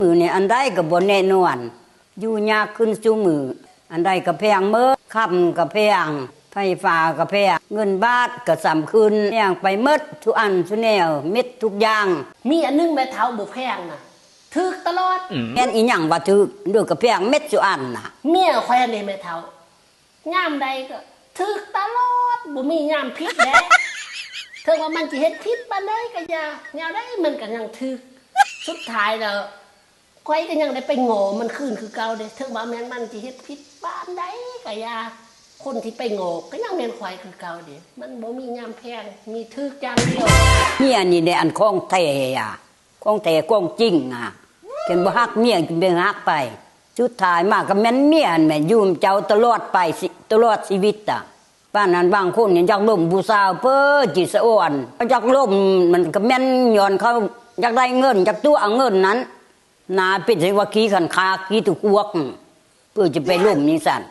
มือเนี่ยอันใดก็บ่แน่นอนอยู่ยากขึ้นซุมืออันใดก็แพงเมื่อค่ำก็แพงไฟฟ้าก็แพงเงินบาทก็สํขึ้นแพงไปหมดทุกอันทุกแนวเม็ดทุกอย่างมีอันนึงแม่เฒ่าบ่แพงน่ะถึกตลอดแม่นอีหยังว่าถึกเด้อก็แพงเม็ดทุกอันน่ะเมียข่อยอันนี้แม่เฒ่ายามใดก็ถึกตลอดบ่มียามผิดแด้ถึงว่ามันสิเฮ็ดผิดปานใดก็อย่าแนวใดมันก็ยังถึกสุดท้ายแล้วข่อยก็ยังได้ไปโง่มันคืนคือเก่าเด้ถึงว่าแม่นมันสิเฮ็ดผิดปานใดก็อย่าคนที่ไปโง่ก็ยังแม่นข่อยคือเก่าเด้มันบ่มียามแพงมีถึกอย่างเดียวเมียนี่ได้อันของแท้อ่ะของแท้ของจริงอ่ะเพิ่นบ่ฮักเมียกินเป็นฮักไปสุดท้ายมาก็แม่นเมียนั่นแหม่อยู่เจ้าตลอดไปตลอดชีวิตอ่ะบ้านนั้นบางคนเนี่ยอยากล้มผู้สาวเพ้อจิตสะอ่อนอยากล้มมันก็แม่นย้อนเขาอยากได้เงินอยากตัวเอาเงินนั้นนาเป็นสิว่าขี้ขันคาขี้ตุกวกเพื่อจะไปล้มนี่สั่น